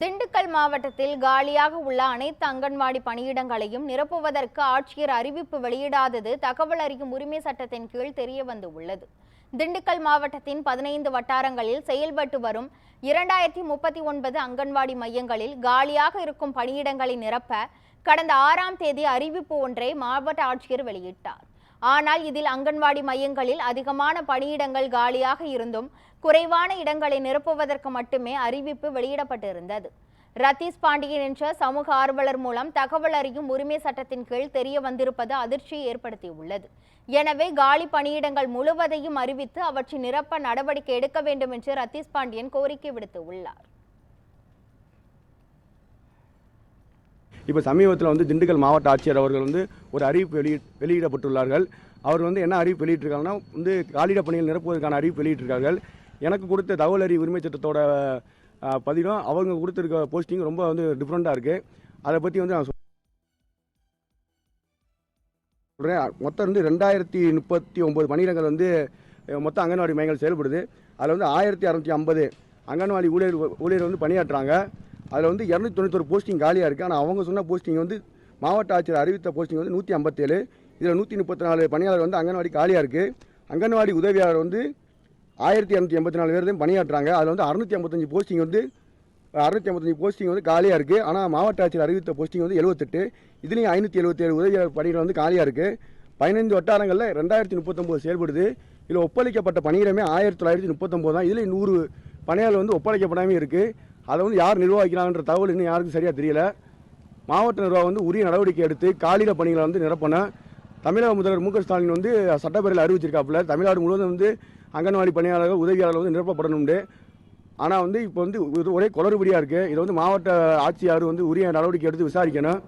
திண்டுக்கல் மாவட்டத்தில் காலியாக உள்ள அனைத்து அங்கன்வாடி பணியிடங்களையும் நிரப்புவதற்கு ஆட்சியர் அறிவிப்பு வெளியிடாதது தகவல் அறியும் உரிமை சட்டத்தின் கீழ் தெரியவந்துள்ளது. திண்டுக்கல் மாவட்டத்தின் 15 வட்டாரங்களில் செயல்பட்டு வரும் 2039 அங்கன்வாடி மையங்களில் காலியாக இருக்கும் பணியிடங்களை நிரப்ப கடந்த 6ஆம் தேதி அறிவிப்பு ஒன்றை மாவட்ட ஆட்சியர் வெளியிட்டார். ஆனால் இதில் அங்கன்வாடி மையங்களில் அதிகமான பணியிடங்கள் காலியாக இருந்தும் குறைவான இடங்களை நிரப்புவதற்கு மட்டுமே அறிவிப்பு வெளியிடப்பட்டிருந்தது. ரத்தீஸ் பாண்டியன் என்ற சமூக ஆர்வலர் மூலம் தகவல் அறியும் உரிமை சட்டத்தின் கீழ் தெரிய வந்திருப்பது அதிர்ச்சியை ஏற்படுத்தியுள்ளது. எனவே காலி பணியிடங்கள் முழுவதையும் அறிவித்து அவற்றை நிரப்ப நடவடிக்கை எடுக்க வேண்டும் என்று ரத்தீஸ் பாண்டியன் கோரிக்கை விடுத்துள்ளார். இப்போ சமீபத்தில் திண்டுக்கல் மாவட்ட ஆட்சியர் அவர்கள் ஒரு அறிவிப்பு வெளியிடப்பட்டுள்ளார்கள். அவர் என்ன அறிவிப்பு வெளியிட்டிருக்காங்கன்னா காலியிட பணிகள் நிரப்புவதற்கான அறிவிப்பு வெளியிட்டிருக்கார்கள். எனக்கு கொடுத்த தகவல் அறிவு உரிமை சட்டத்தோட பதிலும் அவங்க கொடுத்துருக்க போஸ்டிங் ரொம்ப டிஃப்ரெண்ட்டாக இருக்குது. அதை பற்றி நான் சொல்கிறேன். மொத்தம் 2039 பணியிடங்கள் மொத்தம் அங்கன்வாடி மையங்கள் செயல்படுது. அதில் 1650 அங்கன்வாடி ஊழியர் பணியாற்றுறாங்க. அதில் 291 போஸ்டிங் காலியாக இருக்குது. ஆனால் அவங்க சொன்ன போஸ்டிங் மாவட்ட ஆட்சியர் அறிவித்த போஸ்டிங் 157. இதில் 134 பணியாளர் அங்கன்வாடி காலியாக இருக்குது. அங்கன்வாடி உதவியாளர் 1284 பேர் தான் பணியாற்றுறாங்க. அதில் 655 போஸ்டிங் 655 போஸ்டிங் காலியாக இருக்குது. ஆனால் மாவட்ட ஆட்சியர் அறிவித்த போஸ்டிங் 78. இதுலேயும் 577 உதவியாளர் பணிகள் காலியாக இருக்குது. 15 வட்டாரங்களில் 2039 செயல்படுது. இதில் ஒப்பளிக்கப்பட்ட பணியிடமே 1939 தான். இதில் 100 பணியாளர் ஒப்படைக்கப்படாமல் இருக்குது. அதை யார் நிர்வகிக்கிறாங்கன்ற தகவல் இன்னும் யாருக்கும் சரியாக தெரியல. மாவட்ட நிர்வாகம் உரிய நடவடிக்கை எடுத்து காலியிட பணிகளை நிரப்பணும். தமிழக முதல்வர் மு க ஸ்டாலின் சட்டப்பேரவையில் அறிவிச்சிருக்காப்புல தமிழ்நாடு முழுவதும் அங்கன்வாடி பணியாளர்கள் உதவியாளர்கள் நிரப்பப்படணும்னு. ஆனால் இப்போ ஒரே குளறுபடியாக இருக்குது. இதை மாவட்ட ஆட்சியாளர் உரிய நடவடிக்கை எடுத்து விசாரிக்கணும்.